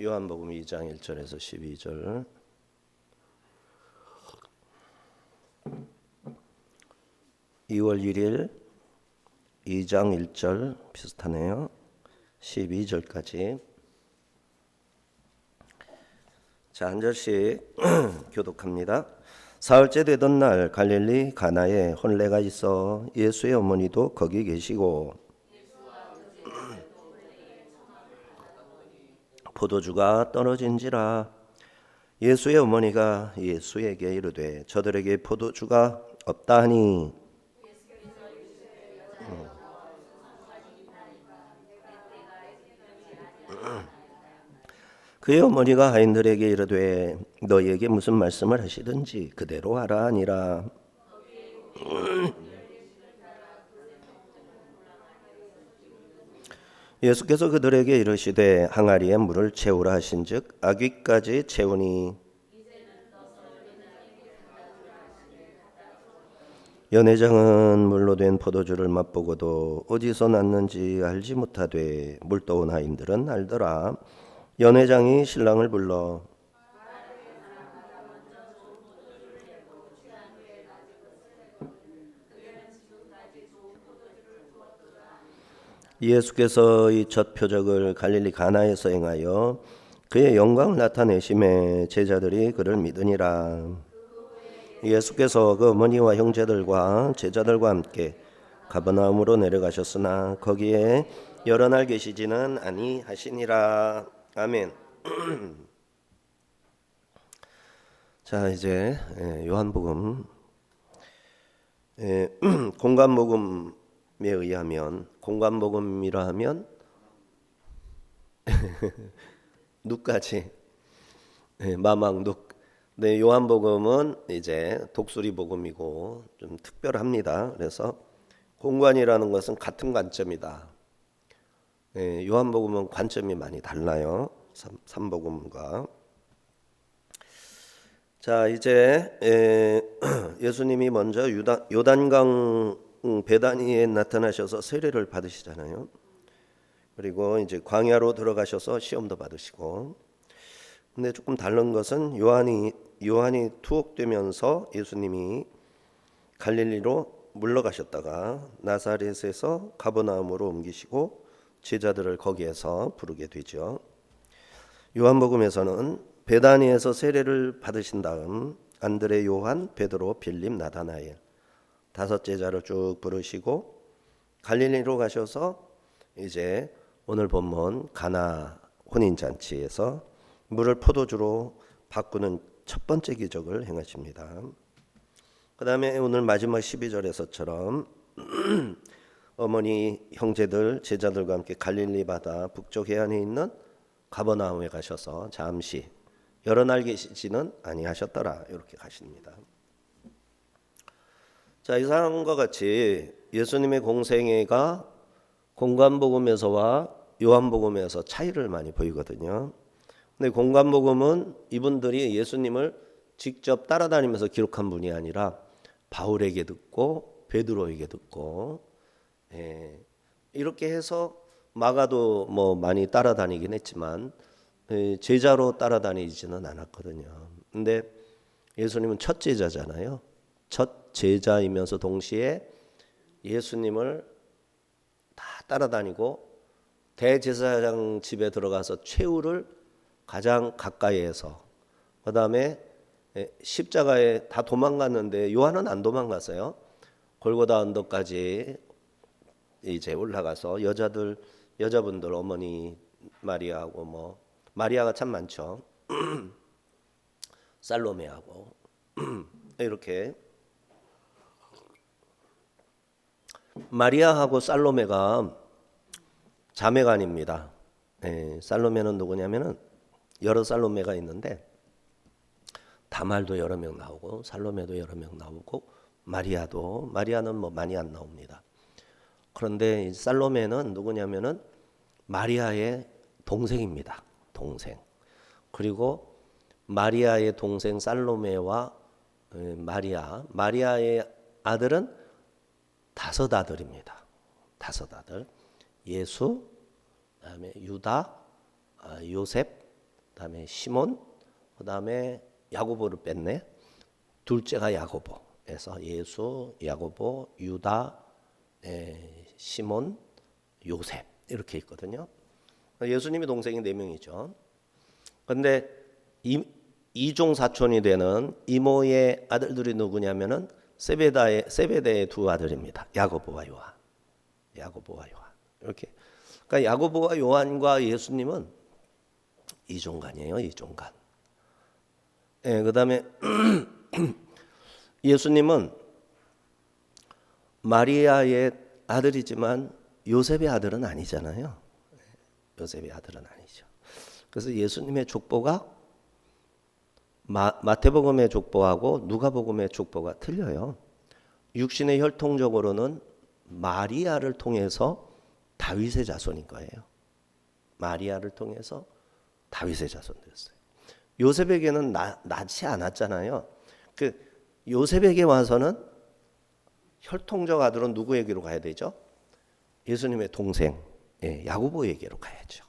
요한복음 2장 1절에서 12절. (2월 1일) 2장 1절 비슷하네요. 12절까지. 자, 한 절씩 교독합니다. 사흘째 되던 날 갈릴리 가나에 혼례가 있어 예수의 어머니도 거기 계시고 포도주가 떨어진지라. 예수의 어머니가 예수에게 이르되 저들에게 포도주가 없다 하니 그의 어머니가 하인들에게 이르되 너희에게 무슨 말씀을 하시든지 그대로 하라 하니라. 예수께서 그들에게 이르시되 항아리에 물을 채우라 하신즉 아귀까지 채우니 연회장은 물로 된 포도주를 맛보고도 어디서 났는지 알지 못하되 물떠온 하인들은 알더라. 연회장이 신랑을 불러 예수께서 이 첫 표적을 갈릴리 가나에서 행하여 그의 영광을 나타내심에 제자들이 그를 믿으니라. 예수께서 그 어머니와 형제들과 제자들과 함께 가버나움으로 내려가셨으나 거기에 여러 날 계시지는 아니하시니라. 아멘. 자, 이제 요한복음 공관복음에 의하면, 공관복음이라 하면 누까지 마망 누. 네, 요한복음은 이제 독수리 복음이고 좀 특별합니다. 그래서 공관이라는 것은 같은 관점이다. 요한복음은 관점이 많이 달라요. 삼복음과. 자, 이제 예수님이 먼저 요단강 베다니에 나타나셔서 세례를 받으시잖아요. 그리고 이제 광야로 들어가셔서 시험도 받으시고. 근데 조금 다른 것은 요한이 투옥되면서 예수님이 갈릴리로 물러가셨다가 나사렛에서 가버나움으로 옮기시고 제자들을 거기에서 부르게 되죠. 요한복음에서는 베다니에서 세례를 받으신 다음 안드레, 요한, 베드로, 빌립, 나다나엘 5 제자를 쭉 부르시고 갈릴리로 가셔서 이제 오늘 본문 가나 혼인잔치에서 물을 포도주로 바꾸는 첫 번째 기적을 행하십니다. 그 다음에 오늘 마지막 12절에서처럼 어머니, 형제들, 제자들과 함께 갈릴리 바다 북쪽 해안에 있는 가버나움에 가셔서 잠시 여러 날 계시지는 아니하셨더라. 이렇게 가십니다. 자, 이 사람과 같이 예수님의 공생애가 공관복음에서와 요한복음에서 차이를 많이 보이거든요. 근데 공관복음은 이분들이 예수님을 직접 따라다니면서 기록한 분이 아니라 바울에게 듣고 베드로에게 듣고 이렇게 해서 마가도 뭐 많이 따라다니긴 했지만 제자로 따라다니지는 않았거든요. 근데 예수님은 첫 제자잖아요. 첫 제자이면서 동시에 예수님을 다 따라다니고 대제사장 집에 들어가서 최후를 가장 가까이에서, 그 다음에 십자가에 다 도망갔는데 요한은 안 도망갔어요. 골고다 언덕까지 이제 올라가서 여자분들 어머니 마리아하고 뭐 마리아가 참 많죠. 살로메하고 이렇게 마리아하고 살로메가 자매간입니다. 살로메는 누구냐면은 여러 살로메가 있는데 다말도 여러 명 나오고 살로메도 여러 명 나오고 마리아는 뭐 많이 안 나옵니다. 그런데 살로메는 누구냐면은 마리아의 동생입니다. 동생. 그리고 마리아의 동생 살로메와 마리아의 아들은 5 아들입니다. 5 아들. 예수, 그다음에 유다, 요셉, 그다음에 시몬, 그다음에 야고보를 뺐네. 둘째가 야고보에서 예수, 야고보, 유다, 시몬, 요셉 이렇게 있거든요. 예수님이 동생이 4명이죠. 그런데 이종 사촌이 되는 이모의 아들들이 누구냐면은 세베대의 두 아들입니다. 야고보와 요한. 야고보와 요한. 이렇게. 그러니까 야고보와 요한과 예수님은 이종간이에요. 이종간. 그다음에 예수님은 마리아의 아들이지만 요셉의 아들은 아니잖아요. 요셉의 아들은 아니죠. 그래서 예수님의 족보가 마태복음의 족보하고 누가복음의 족보가 틀려요. 육신의 혈통적으로는 마리아를 통해서 다윗의 자손인 거예요. 마리아를 통해서 다윗의 자손이었어요. 요셉에게는 낳지 않았잖아요. 그 요셉에게 와서는 혈통적 아들은 누구에게로 가야 되죠? 예수님의 동생 야고보에게로 가야죠.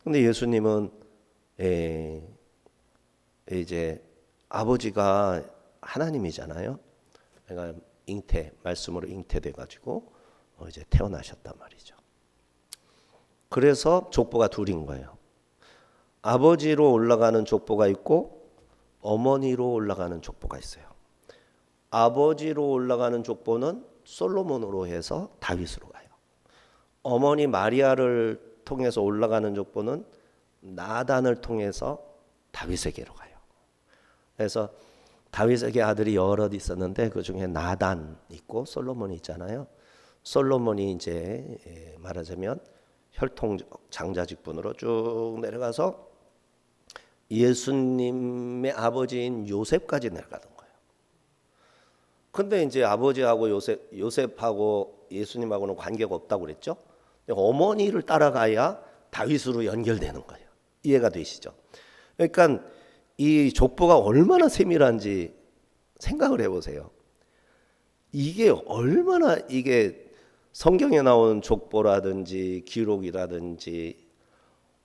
근데 예수님은 이제 아버지가 하나님이잖아요. 그러니까 말씀으로 잉태돼 가지고 이제 태어나셨단 말이죠. 그래서 족보가 둘인 거예요. 아버지로 올라가는 족보가 있고 어머니로 올라가는 족보가 있어요. 아버지로 올라가는 족보는 솔로몬으로 해서 다윗으로 가요. 어머니 마리아를 통해서 올라가는 족보는 나단을 통해서 다윗에게로 가요. 그래서 다윗에게 아들이 여럿 있었는데 그 중에 나단 있고 솔로몬이 있잖아요. 솔로몬이 이제 말하자면 혈통 장자직분으로 쭉 내려가서 예수님의 아버지인 요셉까지 내려가는 거예요. 근데 이제 아버지하고 요셉하고 예수님하고는 관계가 없다고 그랬죠. 어머니를 따라가야 다윗으로 연결되는 거예요. 이해가 되시죠? 그러니까 이 족보가 얼마나 세밀한지 생각을 해보세요. 이게 얼마나 이게 성경에 나오는 족보라든지 기록이라든지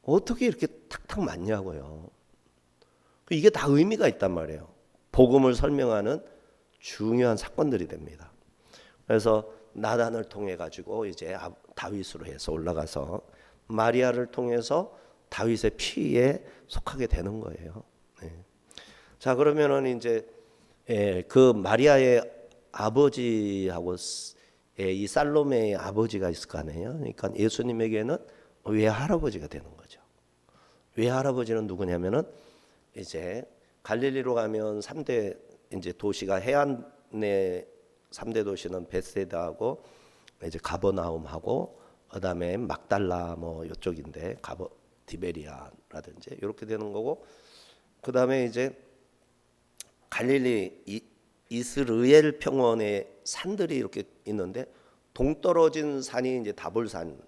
어떻게 이렇게 탁탁 맞냐고요. 이게 다 의미가 있단 말이에요. 복음을 설명하는 중요한 사건들이 됩니다. 그래서 나단을 통해 가지고 이제 다윗으로 해서 올라가서 마리아를 통해서 다윗의 피에 속하게 되는 거예요. 자, 그러면은 이제 그 마리아의 아버지하고 이 살로메의 아버지가 있을 거 아니에요. 그러니까 예수님에게는 외할아버지가 되는 거죠. 외할아버지는 누구냐면은 이제 갈릴리로 가면 3대 이제 도시가 해안의 3대 도시는 베세다하고 이제 가버나움하고 그다음에 막달라 뭐 이쪽인데 디베리아라든지 이렇게 되는 거고, 그다음에 이제 갈릴리 이스르엘 평원에 산들이 이렇게 있는데 동떨어진 산이 이제 다볼산,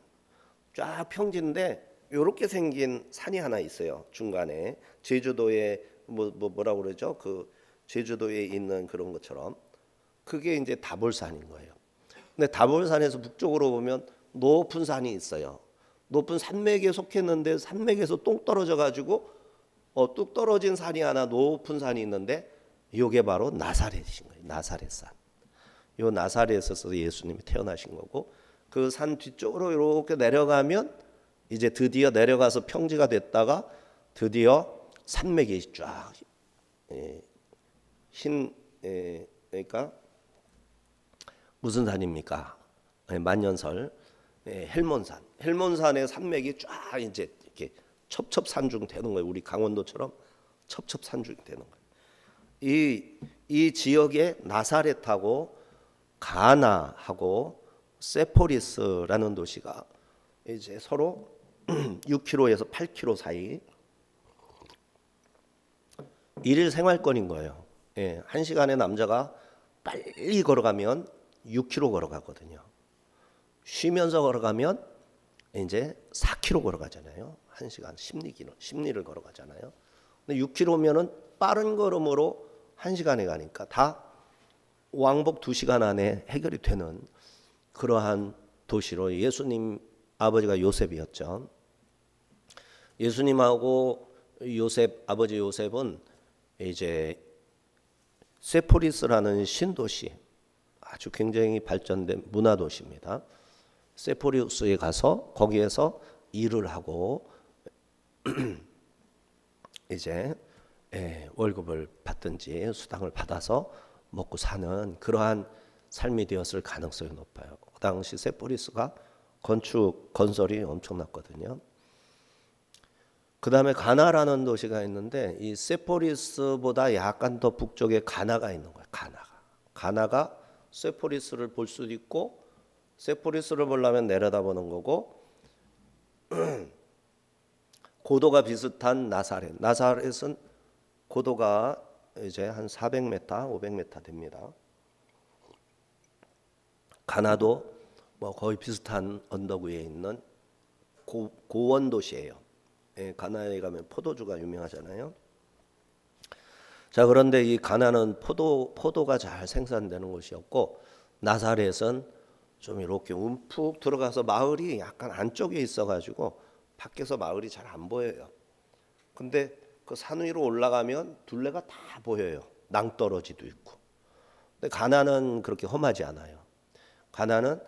쫙 평지인데 이렇게 생긴 산이 하나 있어요. 중간에 제주도에 뭐라고 그러죠? 그 제주도에 있는 그런 것처럼 그게 이제 다볼산인 거예요. 근데 다볼산에서 북쪽으로 보면 높은 산이 있어요. 높은 산맥에 속했는데 산맥에서 똥 떨어져 가지고 뚝 떨어진 산이 하나, 높은 산이 있는데 이게 바로 나사렛인 거예요. 나사렛산. 요 나사렛에서 예수님이 태어나신 거고, 그 산 뒤쪽으로 이렇게 내려가면 이제 드디어 내려가서 평지가 됐다가 드디어 산맥이 쫙 그러니까 무슨 산입니까? 만년설 헬몬산. 헬몬산의 산맥이 쫙 이제 이렇게 첩첩산중 되는 거예요. 우리 강원도처럼 첩첩산중이 되는 거예요. 이 지역에 나사렛하고 가나하고 세포리스라는 도시가 이제 서로 6km에서 8km 사이 일일 생활권인 거예요. 1시간에 남자가 빨리 걸어가면 6km 걸어가거든요. 쉬면서 걸어가면 이제 4km 걸어가잖아요. 1시간 심리를 걸어가잖아요. 근데 6km면은 빠른 걸음으로 1시간에 가니까 다 왕복 2시간 안에 해결이 되는 그러한 도시로, 예수님 아버지가 요셉이었죠. 예수님하고 요셉 아버지 요셉은 이제 세포리스라는 신도시, 아주 굉장히 발전된 문화 도시입니다. 세포리스에 가서 거기에서 일을 하고 이제 월급을 받든지 수당을 받아서 먹고 사는 그러한 삶이 되었을 가능성이 높아요. 그 당시 세포리스가 건설이 엄청났거든요. 그 다음에 가나라는 도시가 있는데 이 세포리스보다 약간 더 북쪽에 가나가 있는 거예요. 가나가 세포리스를 볼 수도 있고 세포리스를 보려면 내려다보는 거고 고도가 비슷한 나사렛은 고도가 이제 한 400m, 500m 됩니다. 가나도 뭐 거의 비슷한 언덕 위에 있는 고원 도시예요. 가나에 가면 포도주가 유명하잖아요. 자, 그런데 이 가나는 포도가 잘 생산되는 곳이었고 나사렛은 좀 이렇게 움푹 들어가서 마을이 약간 안쪽에 있어가지고 밖에서 마을이 잘 안 보여요. 근데 그 산 위로 올라가면 둘레가 다 보여요. 낭떠러지도 있고. 근데 가나는 그렇게 험하지 않아요. 가나는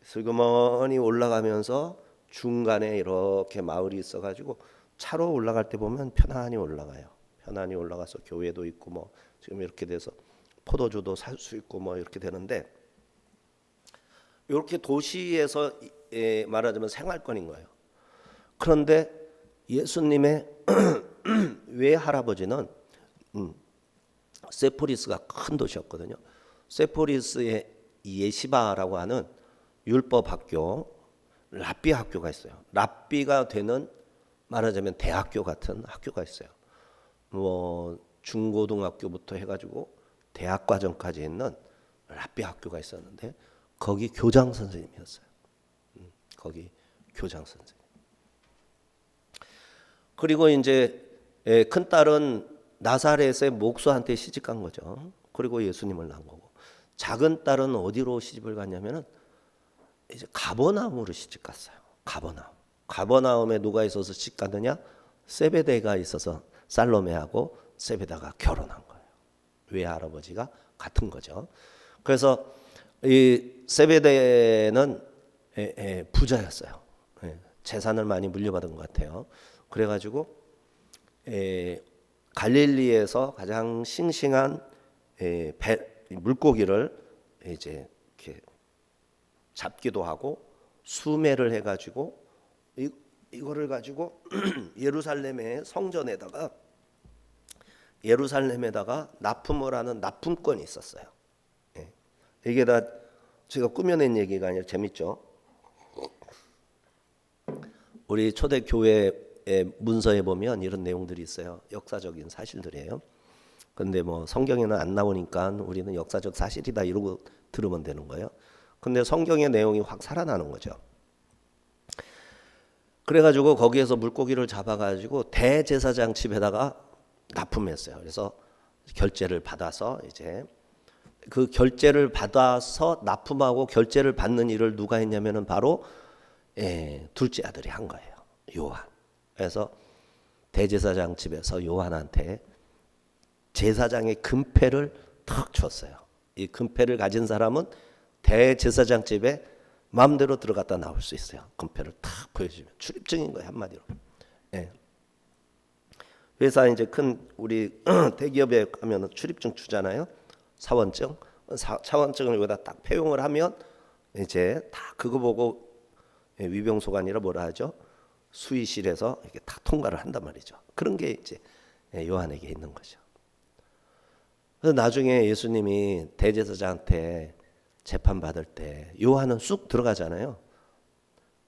슬그머니 올라가면서 중간에 이렇게 마을이 있어가지고 차로 올라갈 때 보면 편안히 올라가요. 편안히 올라가서 교회도 있고 뭐 지금 이렇게 돼서 포도주도 살 수 있고 뭐 이렇게 되는데 이렇게 도시에서 말하자면 생활권인 거예요. 그런데 예수님의 외할아버지는 세포리스가 큰 도시였거든요. 세포리스에 예시바라고 하는 율법 학교, 랍비 학교가 있어요. 랍비가 되는 말하자면 대학교 같은 학교가 있어요. 뭐 중고등학교부터 해가지고 대학 과정까지 있는 랍비 학교가 있었는데 거기 교장 선생님이었어요. 거기 교장 선생님. 그리고 이제 큰 딸은 나사렛의 목수한테 시집간 거죠. 그리고 예수님을 낳은 거고 작은 딸은 어디로 시집을 갔냐면은 이제 가버나움으로 시집 갔어요. 가버나움에 누가 있어서 시집 갔느냐? 세베대가 있어서 살로메하고 세베다가 결혼한 거예요. 외할아버지가 같은 거죠. 그래서 이 세베대는 부자였어요. 재산을 많이 물려받은 것 같아요. 그래가지고 갈릴리에서 가장 싱싱한 물고기를 이제 이렇게 잡기도 하고 수매를 해가지고 이거를 가지고 예루살렘의 성전에다가 납품을 하는 납품권이 있었어요. 이게 다 제가 꾸며낸 얘기가 아니라 재밌죠. 우리 초대교회의 문서에 보면 이런 내용들이 있어요. 역사적인 사실들이에요. 근데 뭐 성경에는 안 나오니까 우리는 역사적 사실이다 이러고 들으면 되는 거예요. 근데 성경의 내용이 확 살아나는 거죠. 그래가지고 거기에서 물고기를 잡아가지고 대제사장 집에다가 납품했어요. 그래서 결제를 받아서 이제 그 결제를 받아서 납품하고 결제를 받는 일을 누가 했냐면은 바로 둘째 아들이 한 거예요. 요한. 그래서 대제사장 집에서 요한한테 제사장의 금패를 탁 줬어요. 이 금패를 가진 사람은 대제사장 집에 마음대로 들어갔다 나올 수 있어요. 금패를 탁 보여주면 출입증인 거예요, 한마디로. 회사 이제 큰 우리 대기업에 가면 출입증 주잖아요. 사원증. 사원증을 여기다 딱 폐용을 하면 이제 다 그거 보고 위병소가 아니라 뭐라 하죠? 수의실에서 이렇게 다 통과를 한단 말이죠. 그런 게 이제 요한에게 있는 거죠. 그래서 나중에 예수님이 대제사장한테 재판 받을 때 요한은 쑥 들어가잖아요.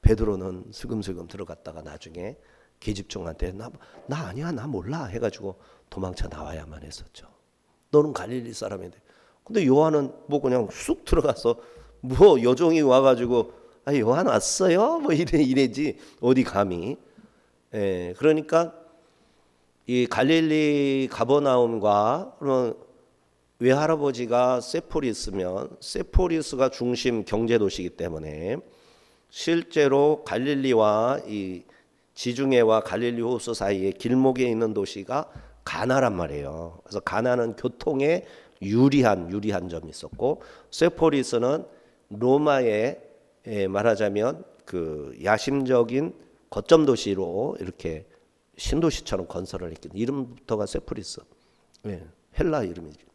베드로는 슬금슬금 들어갔다가 나중에 계집종한테 나 아니야 나 몰라 해가지고 도망쳐 나와야만 했었죠. 너는 갈릴리 사람인데. 근데 요한은 뭐 그냥 쑥 들어가서 뭐 여종이 와가지고 아 요한 왔어요 뭐 이래지 어디 감히. 그러니까 이 갈릴리 가버나움과 그러면 외할아버지가 세포리스면 세포리스가 중심 경제 도시이기 때문에 실제로 갈릴리와 이 지중해와 갈릴리 호수 사이에 길목에 있는 도시가 가나란 말이에요. 그래서 가나는 교통에 유리한 점이 있었고, 세포리스는 로마의 말하자면 그 야심적인 거점 도시로 이렇게 신도시처럼 건설을 했기 때문에 이름부터가 세포리스, 헬라 이름이죠.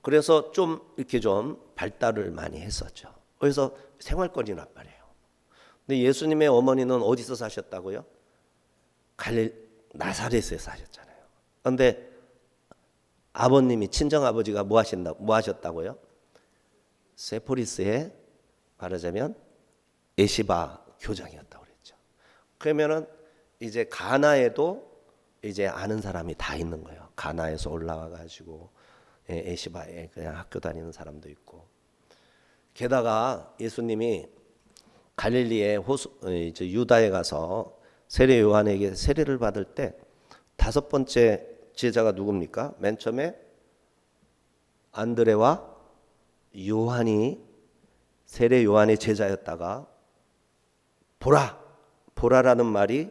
그래서 좀 이렇게 좀 발달을 많이 했었죠. 그래서 생활권이란 말이에요. 근데 예수님의 어머니는 어디서 사셨다고요? 나사렛에 사셨잖아요. 그런데 아버님이 친정 아버지가 뭐 하셨다고요? 세포리스에 말하자면 에시바 교장이었다고 그랬죠. 그러면은 이제 가나에도 이제 아는 사람이 다 있는 거예요. 가나에서 올라와 가지고 에시바에 그냥 학교 다니는 사람도 있고. 게다가 예수님이 갈릴리의 유다에 가서 세례 요한에게 세례를 받을 때 5번째 제자가 누굽니까? 맨 처음에 안드레와 요한이 세례 요한의 제자였다가 보라라는 말이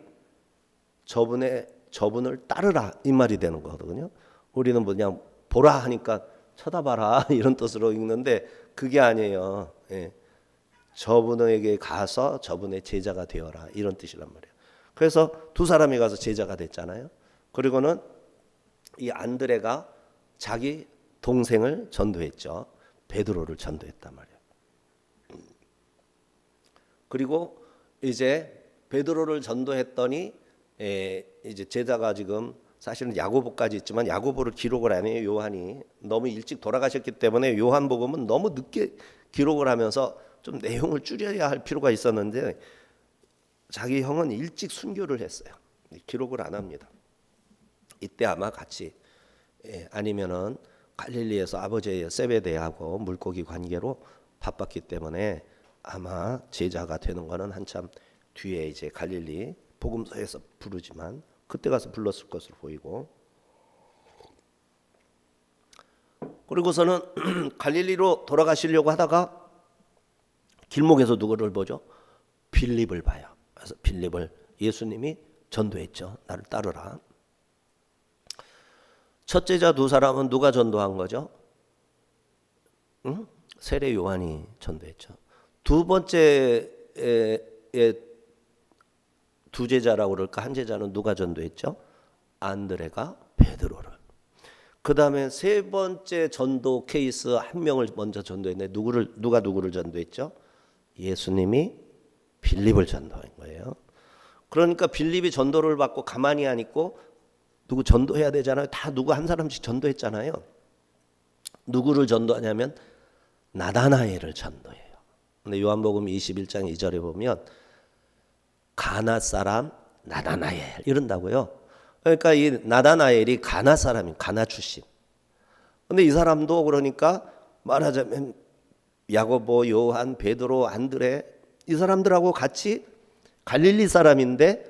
저분을 따르라 이 말이 되는 거거든요. 우리는 그냥 보라 하니까 쳐다봐라 이런 뜻으로 읽는데 그게 아니에요. 저분에게 가서 저분의 제자가 되어라 이런 뜻이란 말이에요. 그래서 두 사람이 가서 제자가 됐잖아요. 그리고는 이 안드레가 자기 동생을 전도했죠. 베드로를 전도했단 말이에요. 그리고 이제 베드로를 전도했더니 이제 제자가 지금 사실은 야고보까지 있지만 야고보를 기록을 안 해요. 요한이 너무 일찍 돌아가셨기 때문에 요한복음은 너무 늦게 기록을 하면서 좀 내용을 줄여야 할 필요가 있었는데 자기 형은 일찍 순교를 했어요. 기록을 안 합니다. 이때 아마 같이 아니면은 갈릴리에서 아버지의 세베대하고 물고기 관계로 바빴기 때문에 아마 제자가 되는 거는 한참 뒤에 이제 갈릴리 복음서에서 부르지만 그때 가서 불렀을 것으로 보이고, 그리고서는 갈릴리로 돌아가시려고 하다가 길목에서 누구를 보죠? 빌립을 봐요. 그래서 빌립을 예수님이 전도했죠. 나를 따르라. 첫 제자 두 사람은 누가 전도한 거죠? 세례 요한이 전도했죠. 두 번째 두 제자라고 그럴까? 한 제자는 누가 전도했죠? 안드레가 베드로를. 그 다음에 세 번째 전도 케이스 한 명을 먼저 전도했는데 누가 누구를 전도했죠? 예수님이 빌립을 전도한 거예요. 그러니까 빌립이 전도를 받고 가만히 안 있고 누구 전도해야 되잖아요. 다 누구 한 사람씩 전도했잖아요. 누구를 전도하냐면 나다나엘을 전도해요. 근데 요한복음 21장 2절에 보면 가나 사람 나다나엘 이런다고요. 그러니까 이 나다나엘이 가나 사람이 가나 출신. 근데 이 사람도 그러니까 말하자면 야고보, 요한, 베드로, 안드레 이 사람들하고 같이 갈릴리 사람인데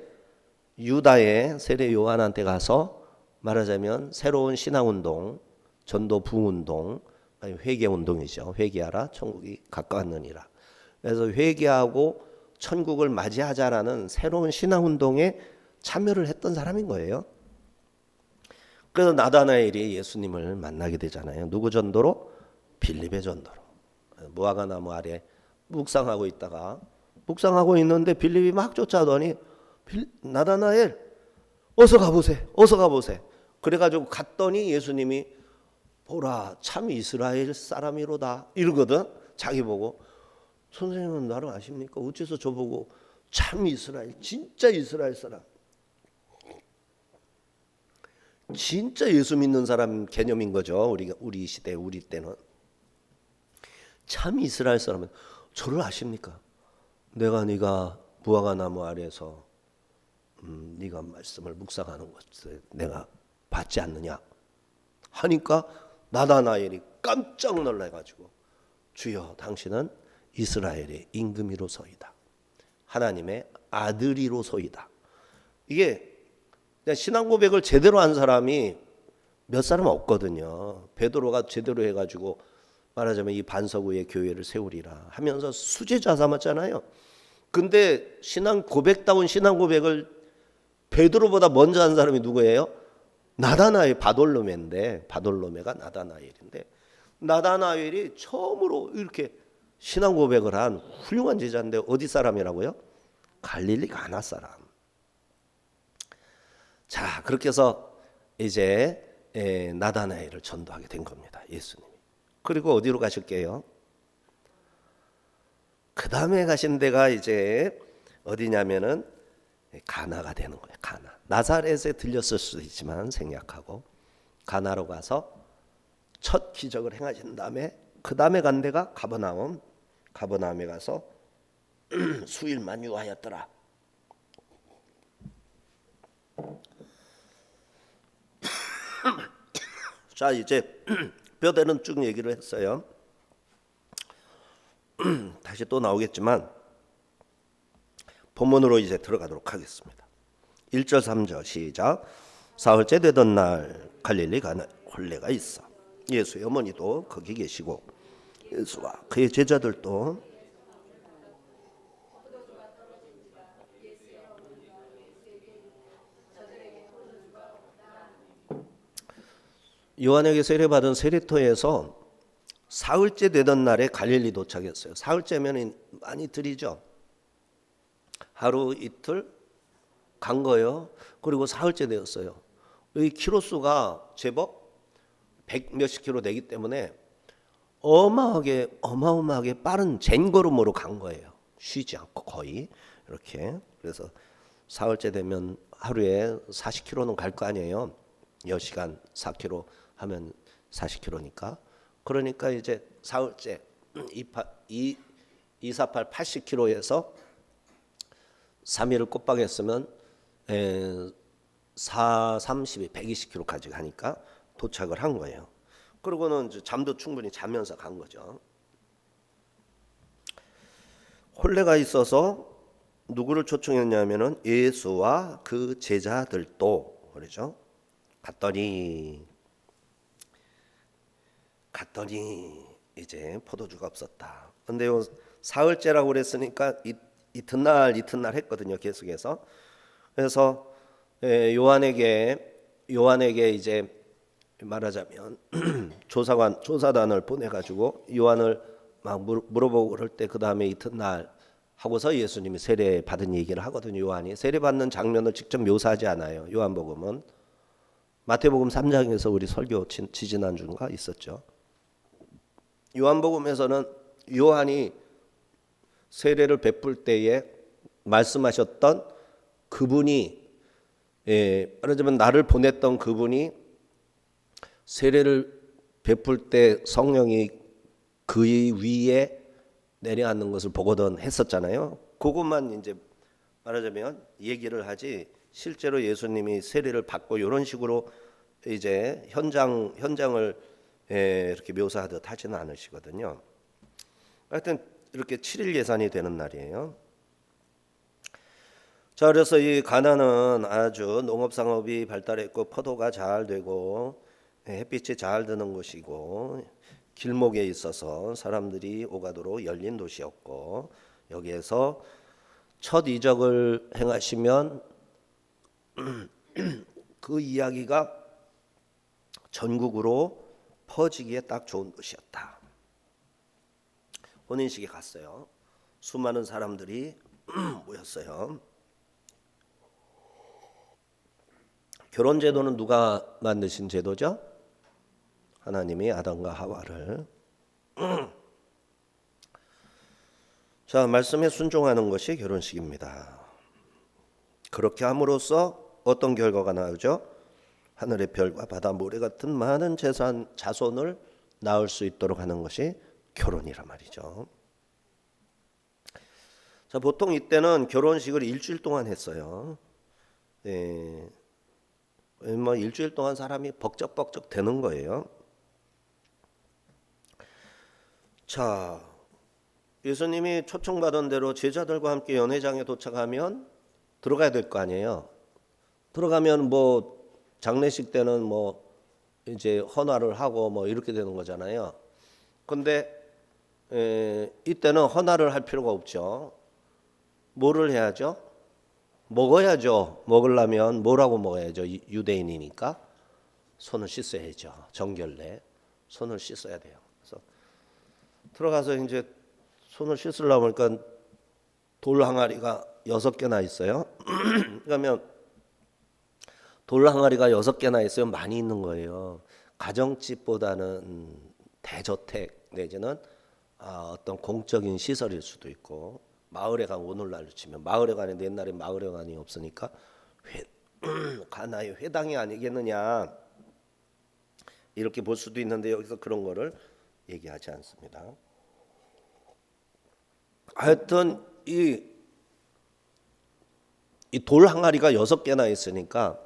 유다의 세례 요한한테 가서 말하자면 새로운 신앙운동, 전도 부흥운동, 회개운동이죠. 회개하라 천국이 가까웠느니라. 그래서 회개하고 천국을 맞이하자라는 새로운 신앙운동에 참여를 했던 사람인 거예요. 그래서 나다나엘이 예수님을 만나게 되잖아요. 누구 전도로? 빌립의 전도로. 무화과 나무 아래 묵상하고 있는데 빌립이 막 쫓아오더니 나다나엘 어서 가보세. 그래가지고 갔더니 예수님이 보라 참 이스라엘 사람이로다 이러거든. 자기 보고 선생님은 나를 아십니까? 어째서 저보고 참 이스라엘 진짜 이스라엘 사람 진짜 예수 믿는 사람 개념인 거죠. 우리 시대 우리 때는 참 이스라엘 사람은 저를 아십니까? 네가 무화과 나무 아래에서 네가 말씀을 묵상하는 것을 내가 받지 않느냐 하니까 나다나엘이 깜짝 놀라가지고 주여 당신은 이스라엘의 임금이로소이다. 하나님의 아들이로소이다. 이게 그냥 신앙 고백을 제대로 한 사람이 몇 사람 없거든요. 베드로가 제대로 해가지고 말하자면 이 반석 위에 교회를 세우리라 하면서 수제자 삼았잖아요. 근데 고백다운 신앙 고백을 베드로보다 먼저 한 사람이 누구예요? 나다나엘 바돌로메인데, 바돌로메가 나다나엘인데, 나다나엘이 처음으로 이렇게 신앙 고백을 한 훌륭한 제자인데 어디 사람이라고요? 갈릴리 가나 사람. 자, 그렇게 해서 이제 나다나엘을 전도하게 된 겁니다, 예수님이. 그리고 어디로 가실게요? 그 다음에 가신 데가 이제 어디냐면은 가나가 되는 거예요. 가나. 나사렛에 들렸을 수도 있지만 생략하고 가나로 가서 첫 기적을 행하신 다음에 그 다음에 간 데가 가버나움. 가버나움에 가서 수일만 유하였더라. 자, 이제 뼈대는 쭉 얘기를 했어요. 다시 또 나오겠지만 본문으로 이제 들어가도록 하겠습니다. 1절 3절 시작. 사흘째 되던 날 갈릴리 가나 홀레가 있어. 예수의 어머니도 거기 계시고 예수와 그의 제자들도 요한에게 세례받은 세례터에서 사흘째 되던 날에 갈릴리 도착했어요. 사흘째면 많이 들이죠. 하루 이틀 간 거예요. 그리고 사흘째 되었어요. 이 키로수가 제법 100 몇십 킬로 되기 때문에 어마어마하게 빠른 젠걸음으로 간 거예요. 쉬지 않고 거의 이렇게. 그래서 사흘째 되면 하루에 40km는 갈 거 아니에요. 10시간 4km 하면 40km니까. 그러니까 이제 사흘째 248 80km에서 3일을 꼬박했으면 32 120km까지 가니까 도착을 한 거예요. 그러고는 이제 잠도 충분히 자면서 간 거죠. 홀레가 있어서 누구를 초청했냐면은 예수와 그 제자들도 그러죠. 갔더니 이제 포도주가 없었다. 근데 요 사흘째라고 그랬으니까 이튿날 했거든요. 계속해서. 그래서 요한에게 이제 말하자면 조사단을 보내가지고 요한을 막 물어보고 그럴 때 그 다음에 이튿날 하고서 예수님이 세례 받은 얘기를 하거든요. 요한이 세례 받는 장면을 직접 묘사하지 않아요. 요한복음은. 마태복음 3장에서 우리 설교 지지난주인가 있었죠. 요한복음에서는 요한이 세례를 베풀 때에 말씀하셨던 그분이 말하자면 나를 보냈던 그분이 세례를 베풀 때 성령이 그의 위에 내려앉는 것을 보거든 했었잖아요. 그것만 이제 말하자면 얘기를 하지 실제로 예수님이 세례를 받고 이런 식으로 이제 현장을 이렇게 묘사하듯 하지는 않으시거든요. 하여튼 이렇게 7일 예산이 되는 날이에요. 자, 그래서 이 가나는 아주 농업상업이 발달했고 포도가 잘 되고 햇빛이 잘 드는 곳이고 길목에 있어서 사람들이 오가도록 열린 도시였고 여기에서 첫 이적을 행하시면 그 이야기가 전국으로 퍼지기에 딱 좋은 도시였다. 혼인식에 갔어요. 수많은 사람들이 모였어요. 결혼 제도는 누가 만드신 제도죠? 하나님이 아담과 하와를 자, 말씀에 순종하는 것이 결혼식입니다. 그렇게 함으로써 어떤 결과가 나오죠? 하늘의 별과 바다 모래 같은 많은 자손을 낳을 수 있도록 하는 것이 결혼이란 말이죠. 자, 보통 이때는 결혼식을 일주일 동안 했어요. 뭐 일주일 동안 사람이 벅적벅적 되는 거예요. 자, 예수님이 초청받은 대로 제자들과 함께 연회장에 도착하면 들어가야 될 거 아니에요. 들어가면 뭐 장례식 때는 뭐 이제 헌화를 하고 뭐 이렇게 되는 거잖아요. 근데 이때는 헌화를 할 필요가 없죠. 뭐를 해야죠? 먹어야죠. 먹으려면 뭐라고 먹어야죠? 유대인이니까 손을 씻어야죠. 정결례 손을 씻어야 돼요. 그래서 들어가서 이제 손을 씻으려고 보니까 돌 항아리가 6개나 있어요. 그러면 돌 항아리가 6개나 있으면 많이 있는 거예요. 가정집보다는 대저택 내지는 어떤 공적인 시설일 수도 있고, 마을회관, 오늘날로 치면 마을회관인데 옛날에 마을회관이 없으니까 가나요 회당이 아니겠느냐 이렇게 볼 수도 있는데 여기서 그런 거를 얘기하지 않습니다. 하여튼 이 돌 항아리가 6개나 있으니까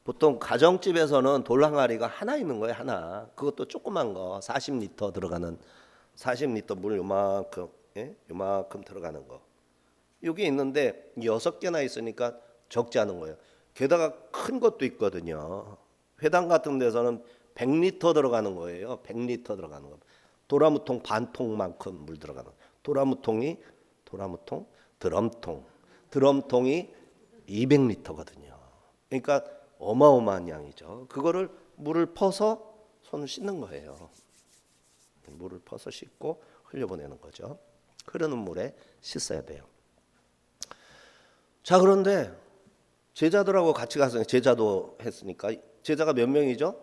보통 가정집에서는 돌 항아리가 하나 있는 거예요. 하나. 그것도 조그만 거 40리터 들어가는 40리터 물 요만큼, 요만큼 들어가는 거. 여기 있는데 6개나 있으니까 적지 않은 거예요. 게다가 큰 것도 있거든요. 회당 같은 데서는 100리터 들어가는 거예요. 100리터 들어가는 거. 도라무통 반통만큼 물 들어가는 거. 도라무통이 드럼통이 200리터거든요. 그러니까 어마어마한 양이죠. 그거를 물을 퍼서 손을 씻는 거예요. 물을 퍼서 씻고 흘려보내는 거죠. 흐르는 물에 씻어야 돼요. 자, 그런데 제자들하고 같이 가서 제자도 했으니까 제자가 몇 명이죠?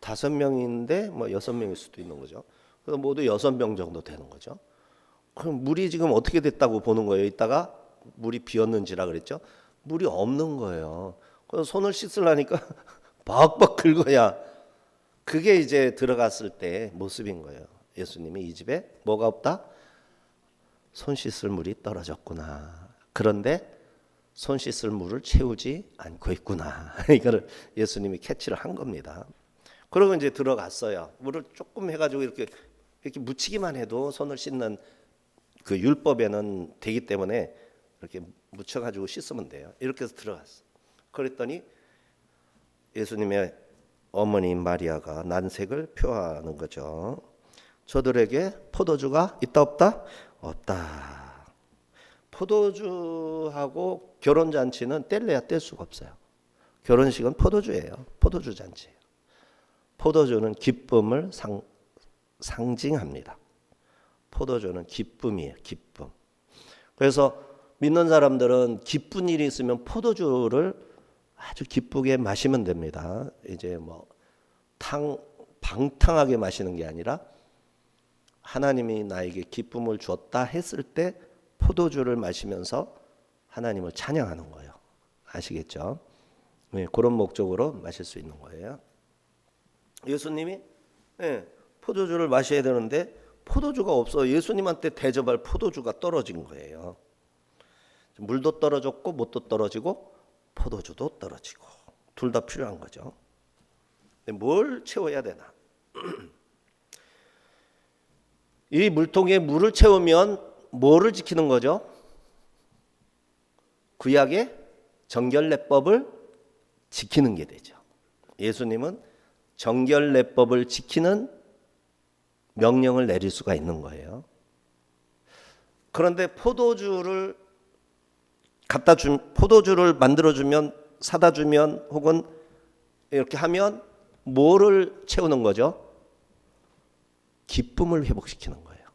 5명인데 뭐 6명일 수도 있는 거죠. 그래서 모두 6명 정도 되는 거죠. 그럼 물이 지금 어떻게 됐다고 보는 거예요? 이따가 물이 비었는지라 그랬죠. 물이 없는 거예요. 그래서 손을 씻으려니까 박박 긁어야 그게 이제 들어갔을 때 모습인 거예요. 예수님이 이 집에 뭐가 없다? 손 씻을 물이 떨어졌구나. 그런데 손 씻을 물을 채우지 않고 있구나. 이거를 예수님이 캐치를 한 겁니다. 그러고 이제 들어갔어요. 물을 조금 해가지고 이렇게 묻히기만 해도 손을 씻는 그 율법에는 되기 때문에 이렇게 묻혀가지고 씻으면 돼요. 이렇게 해서 들어갔어. 그랬더니 예수님의 어머니 마리아가 난색을 표하는 거죠. 저들에게 포도주가 있다 없다? 없다. 포도주하고 결혼잔치는 뗄래야 뗄 수가 없어요. 결혼식은 포도주예요. 포도주 잔치예요. 포도주는 기쁨을 상징합니다. 포도주는 기쁨이에요. 기쁨. 그래서 믿는 사람들은 기쁜 일이 있으면 포도주를 아주 기쁘게 마시면 됩니다. 이제 뭐 방탕하게 마시는 게 아니라 하나님이 나에게 기쁨을 주었다 했을 때 포도주를 마시면서 하나님을 찬양하는 거예요. 아시겠죠? 네, 그런 목적으로 마실 수 있는 거예요. 예수님이 포도주를 마셔야 되는데 포도주가 없어. 예수님한테 대접할 포도주가 떨어진 거예요. 물도 떨어졌고 못도 떨어지고 포도주도 떨어지고 둘 다 필요한 거죠. 뭘 채워야 되나? 이 물통에 물을 채우면 뭐를 지키는 거죠? 구약의 정결례법을 지키는 게 되죠. 예수님은 정결례법을 지키는 명령을 내릴 수가 있는 거예요. 그런데 포도주를 만들어주면 사다 주면 혹은 이렇게 하면 뭐를 채우는 거죠? 기쁨을 회복시키는 거예요.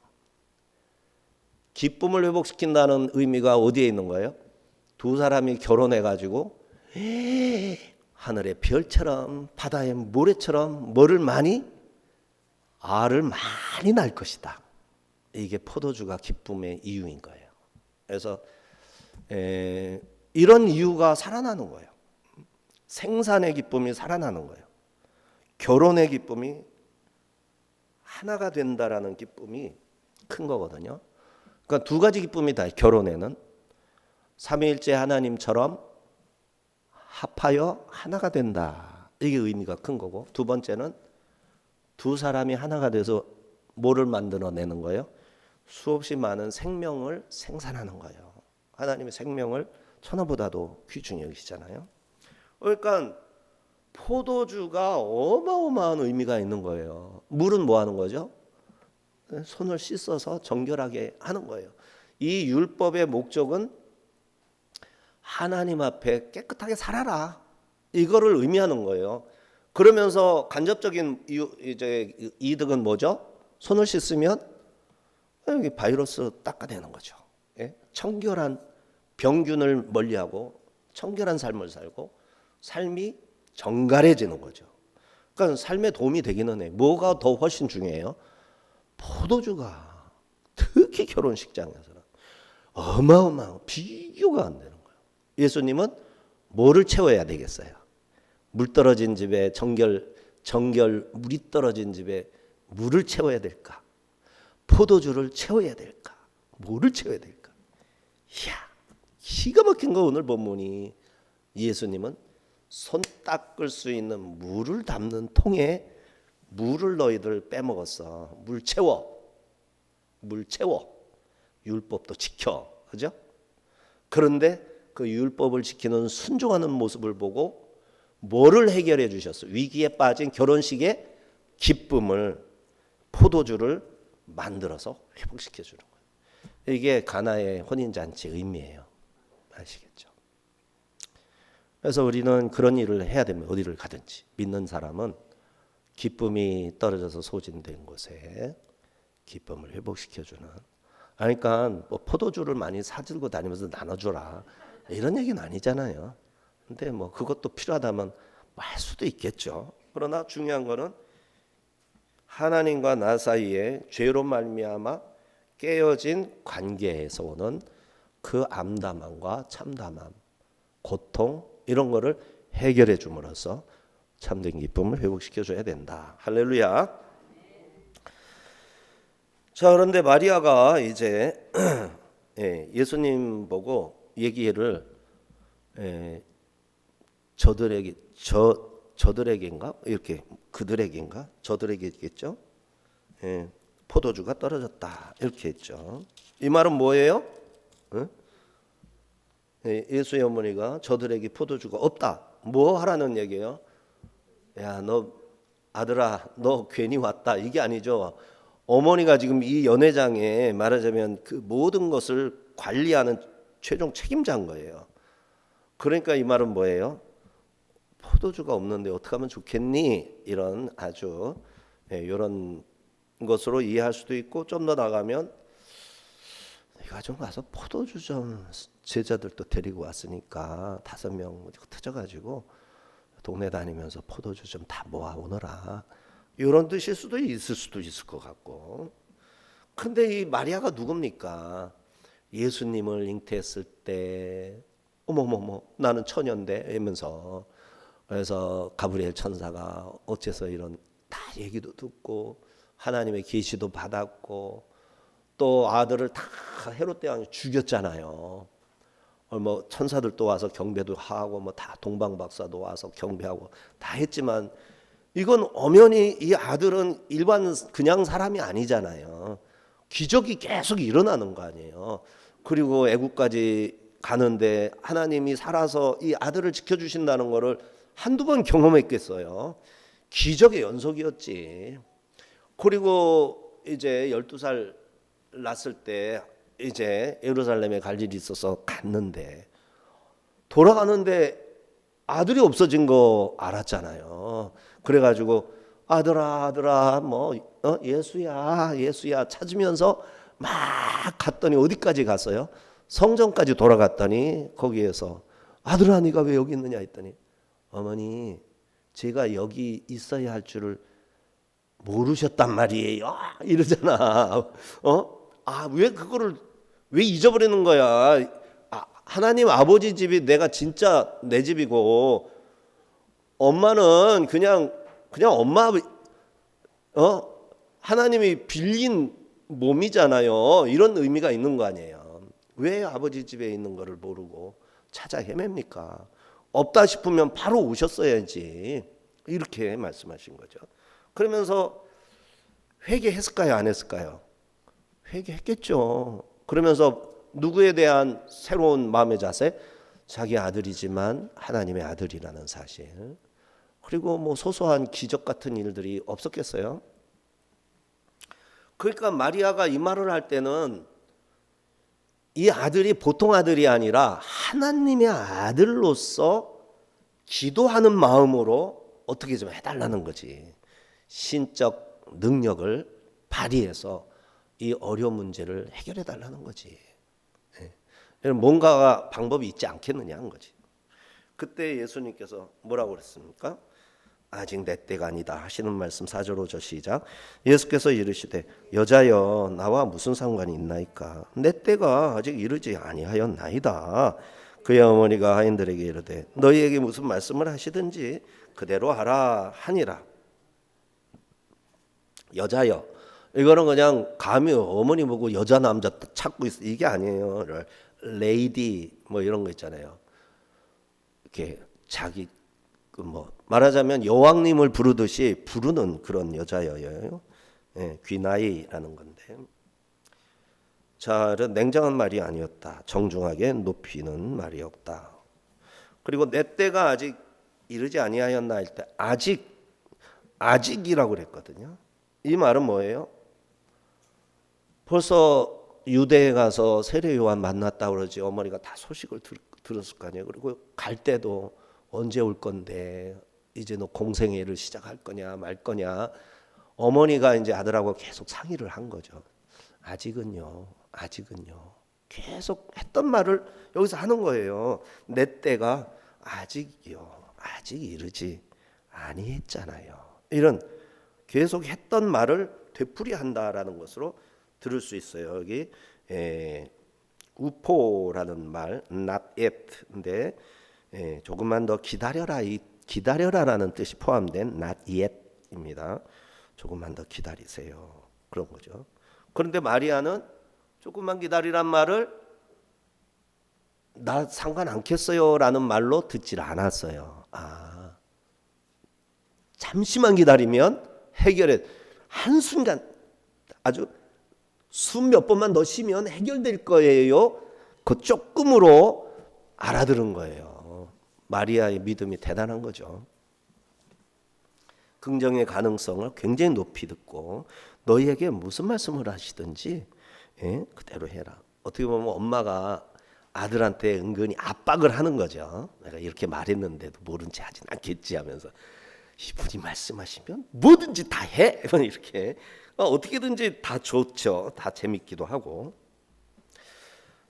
기쁨을 회복시킨다는 의미가 어디에 있는 거예요? 두 사람이 결혼해가지고 하늘의 별처럼 바다의 모래처럼 알을 많이 낳을 것이다. 이게 포도주가 기쁨의 이유인 거예요. 그래서 이런 이유가 살아나는 거예요. 생산의 기쁨이 살아나는 거예요. 결혼의 기쁨이 하나가 된다라는 기쁨이 큰 거거든요. 그러니까 두 가지 기쁨이 다 결혼에는 삼위일체 하나님처럼 합하여 하나가 된다. 이게 의미가 큰 거고, 두 번째는 두 사람이 하나가 돼서 뭐를 만들어내는 거예요? 수없이 많은 생명을 생산하는 거예요. 하나님의 생명을 천하보다도 귀중히 여기시잖아요. 그러니까 포도주가 어마어마한 의미가 있는 거예요. 물은 뭐 하는 거죠? 손을 씻어서 정결하게 하는 거예요. 이 율법의 목적은 하나님 앞에 깨끗하게 살아라. 이거를 의미하는 거예요. 그러면서 간접적인 이득은 뭐죠? 손을 씻으면 여기 바이러스 닦아내는 거죠. 예? 청결한 병균을 멀리하고 청결한 삶을 살고 삶이 정갈해지는 거죠. 그러니까 삶에 도움이 되기는 해. 뭐가 더 훨씬 중요해요? 포도주가 특히 결혼식장에서는 어마어마한 비교가 안 되는 거예요. 예수님은 뭐를 채워야 되겠어요? 물 떨어진 집에 정결 물이 떨어진 집에 물을 채워야 될까? 포도주를 채워야 될까? 뭐를 채워야 될까? 이야, 기가 막힌 거 오늘 본문이. 예수님은 손 닦을 수 있는 물을 담는 통에 물을 너희들 빼먹었어. 물 채워. 율법도 지켜. 그죠? 그런데 그 율법을 지키는 순종하는 모습을 보고 뭐를 해결해 주셨어? 위기에 빠진 결혼식의 기쁨을, 포도주를 만들어서 회복시켜 주는 거예요. 이게 가나의 혼인잔치의 의미예요. 아시겠죠? 그래서 우리는 그런 일을 해야 됩니다. 어디를 가든지. 믿는 사람은 기쁨이 떨어져서 소진된 곳에 기쁨을 회복시켜주는. 그러니까 뭐 포도주를 많이 사들고 다니면서 나눠줘라 이런 얘기는 아니잖아요. 근데 뭐 그것도 필요하다면 할 수도 있겠죠. 그러나 중요한 거는 하나님과 나 사이에 죄로 말미암아 깨어진 관계에서 오는 그 암담함과 참담함, 고통 이런 거를 해결해 줌으로써 참된 기쁨을 회복시켜 줘야 된다. 할렐루야. 자, 그런데 마리아가 이제 예수님 보고 얘기를 저들에게인가 이렇게 그들에게인가 저들에게겠죠. 포도주가 떨어졌다 이렇게 했죠. 이 말은 뭐예요? 예수의 어머니가 저들에게 포도주가 없다. 뭐 하라는 얘기예요? 야, 너 아들아, 너 괜히 왔다. 이게 아니죠. 어머니가 지금 이 연회장에 말하자면 그 모든 것을 관리하는 최종 책임자인 거예요. 그러니까 이 말은 뭐예요? 포도주가 없는데 어떻게 하면 좋겠니? 이런 아주 이런 것으로 이해할 수도 있고, 좀 더 나가면 내가 좀 가서 포도주 좀, 제자들도 데리고 왔으니까 5명 터져가지고 동네 다니면서 포도주 좀 다 모아오너라, 이런 뜻일 수도 있을 것 같고. 근데 이 마리아가 누굽니까? 예수님을 잉태했을 때 어머머머 나는 처녀인데 이러면서, 그래서 가브리엘 천사가 어째서 이런 다 얘기도 듣고 하나님의 계시도 받았고, 또 아들을 다 헤롯 대왕이 죽였잖아요. 뭐 천사들도 와서 경배도 하고 뭐 다 동방박사도 와서 경배하고 다 했지만, 이건 엄연히 이 아들은 일반 그냥 사람이 아니잖아요. 기적이 계속 일어나는 거 아니에요. 그리고 애국까지 가는데 하나님이 살아서 이 아들을 지켜주신다는 거를 한두 번 경험했겠어요. 기적의 연속이었지. 그리고 이제 12살 났을 때 이제 예루살렘에 갈 일이 있어서 갔는데, 돌아가는데 아들이 없어진 거 알았잖아요. 그래가지고 아들아 뭐 예수야 찾으면서 막 갔더니 어디까지 갔어요? 성전까지 돌아갔더니 거기에서 아들아 네가 왜 여기 있느냐 했더니, 어머니 제가 여기 있어야 할 줄을 모르셨단 말이에요 이러잖아. 왜 그거를 왜 잊어버리는 거야? 하나님 아버지 집이 내가 진짜 내 집이고, 엄마는 그냥 엄마 하나님이 빌린 몸이잖아요. 이런 의미가 있는 거 아니에요. 왜 아버지 집에 있는 거를 모르고 찾아 헤맵니까? 없다 싶으면 바로 오셨어야지. 이렇게 말씀하신 거죠. 그러면서 회개했을까요? 안 했을까요? 회개했겠죠. 그러면서 누구에 대한 새로운 마음의 자세? 자기 아들이지만 하나님의 아들이라는 사실. 그리고 뭐 소소한 기적 같은 일들이 없었겠어요? 그러니까 마리아가 이 말을 할 때는 이 아들이 보통 아들이 아니라 하나님의 아들로서 기도하는 마음으로 어떻게 좀 해달라는 거지. 신적 능력을 발휘해서 이 어려운 문제를 해결해 달라는 거지. 뭔가 방법이 있지 않겠느냐 한 거지. 그때 예수님께서 뭐라고 그랬습니까? 아직 내 때가 아니다 하시는 말씀 4절 5절 시작. 예수께서 이르시되 여자여 나와 무슨 상관이 있나이까? 내 때가 아직 이르지 아니하였나이다. 그의 어머니가 하인들에게 이르되 너희에게 무슨 말씀을 하시든지 그대로 하라 하니라. 여자여, 이거는 그냥 감히 어머니 보고 여자 남자 찾고 있어 이게 아니에요. 레이디 뭐 이런 거 있잖아요. 이렇게 자기 뭐 말하자면 여왕님을 부르듯이 부르는 그런 여자여예요. 귀나이라는 건데. 자, 냉정한 말이 아니었다. 정중하게 높이는 말이었다. 그리고 내 때가 아직 이르지 아니하였나 할 때 아직이라고 그랬거든요. 이 말은 뭐예요? 벌써 유대에 가서 세례 요한 만났다 그러지. 어머니가 다 소식을 들었을 거 아니에요. 그리고 갈 때도 언제 올 건데 이제 너 공생애를 시작할 거냐 말 거냐. 어머니가 이제 아들하고 계속 상의를 한 거죠. 아직은요. 계속 했던 말을 여기서 하는 거예요. 내 때가 아직이요. 아직 이르지 아니했잖아요. 이런 계속 했던 말을 되풀이한다라는 것으로 들을 수 있어요. 여기 우포라는 말 not yet인데 조금만 더 기다려라. 이 기다려라라는 뜻이 포함된 not yet입니다. 조금만 더 기다리세요. 그런 거죠. 그런데 마리아는 조금만 기다리란 말을 나 상관 않겠어요라는 말로 듣질 않았어요. 잠시만 기다리면 해결해. 한순간 아주 몇 번만 더 쉬면 해결될 거예요. 그 조금으로 알아들은 거예요. 마리아의 믿음이 대단한 거죠. 긍정의 가능성을 굉장히 높이 듣고 너희에게 무슨 말씀을 하시든지 그대로 해라. 어떻게 보면 엄마가 아들한테 은근히 압박을 하는 거죠. 내가 이렇게 말했는데도 모른 체 하진 않겠지 하면서 이분이 말씀하시면 뭐든지 다 해. 이렇게 어떻게든지 다 좋죠. 다 재밌기도 하고.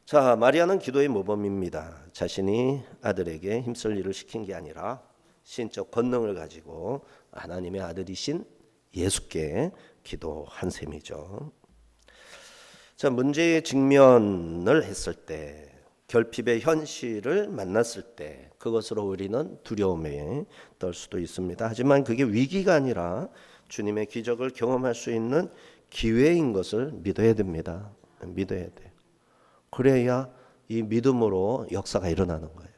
자, 마리아는 기도의 모범입니다. 자신이 아들에게 힘쓸 일을 시킨 게 아니라 신적 권능을 가지고 하나님의 아들이신 예수께 기도한 셈이죠. 자, 문제에 직면을 했을 때, 결핍의 현실을 만났을 때 그것으로 우리는 두려움에 떨 수도 있습니다. 하지만 그게 위기가 아니라 주님의 기적을 경험할 수 있는 기회인 것을 믿어야 됩니다. 믿어야 돼. 그래야 이 믿음으로 역사가 일어나는 거예요.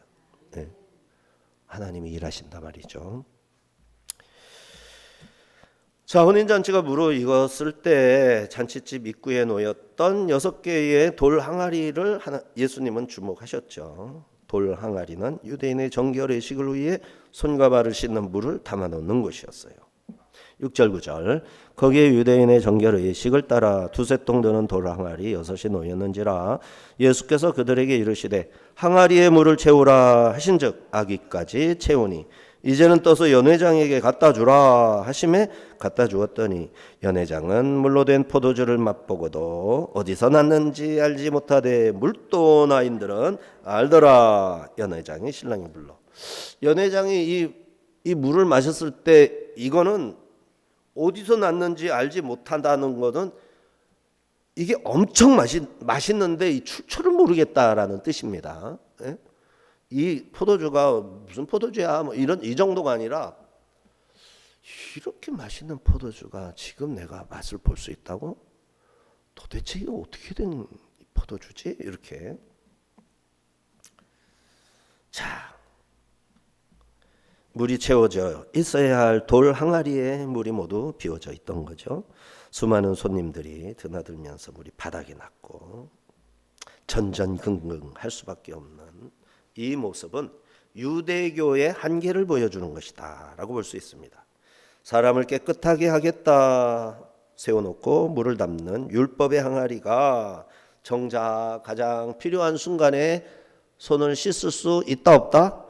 하나님이 일하신다 말이죠. 자, 혼인잔치가 무르익었을 때 잔치집 입구에 놓였던 6개의 돌 항아리를 예수님은 주목하셨죠. 돌 항아리는 유대인의 정결 의식을 위해 손과 발을 씻는 물을 담아놓는 곳이었어요. 6절 9절 거기에 유대인의 정결 의식을 따라 두세 통 드는 돌 항아리 6이 놓였는지라 예수께서 그들에게 이르시되 항아리에 물을 채우라 하신즉 아기까지 채우니 이제는 떠서 연회장에게 갖다 주라 하심에 갖다 주었더니 연회장은 물로 된 포도주를 맛보고도 어디서 났는지 알지 못하되 물도나인들은 알더라. 연회장이 신랑이 불러. 연회장이 이 물을 마셨을 때 이거는 어디서 났는지 알지 못한다는 것은 이게 엄청 맛있는데 이 출처를 모르겠다라는 뜻입니다. 이 포도주가 무슨 포도주야 뭐 이 정도가 아니라 이렇게 맛있는 포도주가 지금 내가 맛을 볼 수 있다고? 도대체 이거 어떻게 된 포도주지? 이렇게. 자, 물이 채워져 있어야 할 돌 항아리에 물이 모두 비워져 있던 거죠. 수많은 손님들이 드나들면서 물이 바닥에 났고 전전긍긍 할 수밖에 없는 이 모습은 유대교의 한계를 보여주는 것이다 라고 볼 수 있습니다. 사람을 깨끗하게 하겠다 세워놓고 물을 담는 율법의 항아리가 정작 가장 필요한 순간에 손을 씻을 수 있다 없다?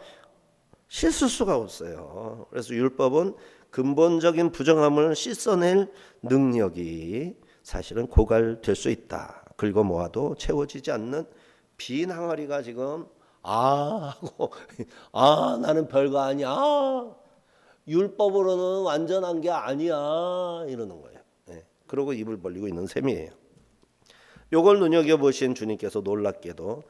씻을 수가 없어요. 그래서 율법은 근본적인 부정함을 씻어낼 능력이 사실은 고갈될 수 있다. 긁어 모아도 채워지지 않는 빈 항아리가 지금 하고 나는 별거 아니야. 율법으로는 완전한 게 아니야 이러는 거예요. 그러고 입을 벌리고 있는 셈이에요. 요걸 눈여겨보신 주님께서 놀랍게도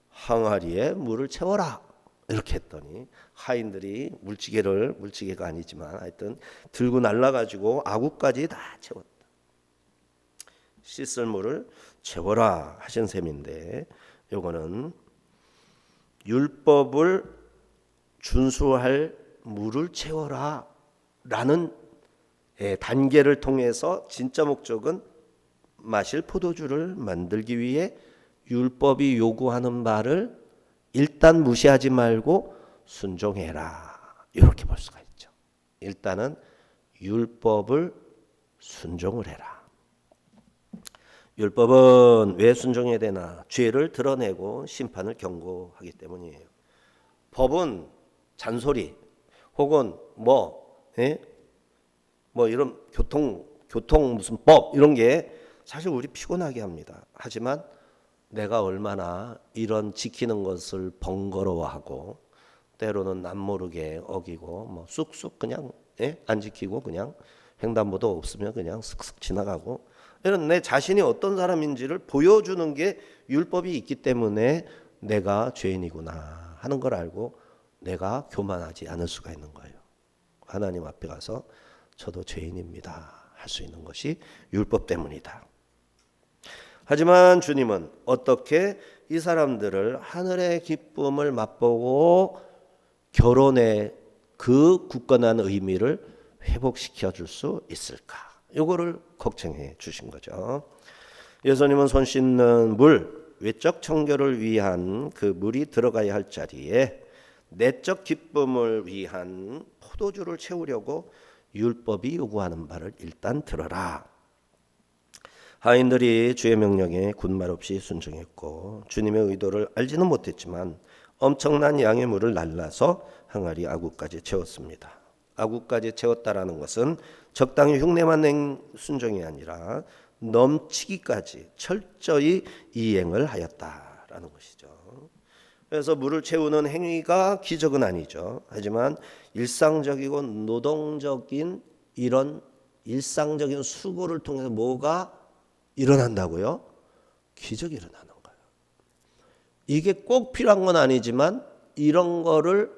항아리에 물을 채워라 이렇게 했더니 하인들이 물지개가 아니지만 하여튼 들고 날라가지고 아구까지 다 채웠다. 씻을 물을 채워라 하신 셈인데 요거는 율법을 준수할 물을 채워라 라는 단계를 통해서 진짜 목적은 마실 포도주를 만들기 위해 율법이 요구하는 말을 일단 무시하지 말고 순종해라 이렇게 볼 수가 있죠. 일단은 율법을 순종을 해라. 율법은 왜 순종해야 되나? 죄를 드러내고 심판을 경고하기 때문이에요. 법은 잔소리 혹은 뭐 이런 교통 무슨 법 이런 게 사실 우리 피곤하게 합니다. 하지만 내가 얼마나 이런 지키는 것을 번거로워하고 때로는 남모르게 어기고 뭐 쑥쑥 그냥 안 지키고 그냥 횡단보도 없으면 그냥 슥슥 지나가고 이런 내 자신이 어떤 사람인지를 보여주는 게 율법이 있기 때문에 내가 죄인이구나 하는 걸 알고 내가 교만하지 않을 수가 있는 거예요. 하나님 앞에 가서 저도 죄인입니다 할 수 있는 것이 율법 때문이다. 하지만 주님은 어떻게 이 사람들을 하늘의 기쁨을 맛보고 결혼의 그 굳건한 의미를 회복시켜 줄 수 있을까? 요거를 걱정해 주신 거죠. 예수님은 손 씻는 물, 외적 청결을 위한 그 물이 들어가야 할 자리에 내적 기쁨을 위한 포도주를 채우려고 율법이 요구하는 바를 일단 들어라. 하인들이 주의 명령에 군말 없이 순종했고 주님의 의도를 알지는 못했지만 엄청난 양의 물을 날라서 항아리 아구까지 채웠습니다. 아구까지 채웠다라는 것은 적당히 흉내만 낸 순종이 아니라 넘치기까지 철저히 이행을 하였다라는 것이죠. 그래서 물을 채우는 행위가 기적은 아니죠. 하지만 일상적이고 노동적인 이런 일상적인 수고를 통해서 뭐가 일어난다고요? 기적이 일어나는 거예요. 이게 꼭 필요한 건 아니지만 이런 거를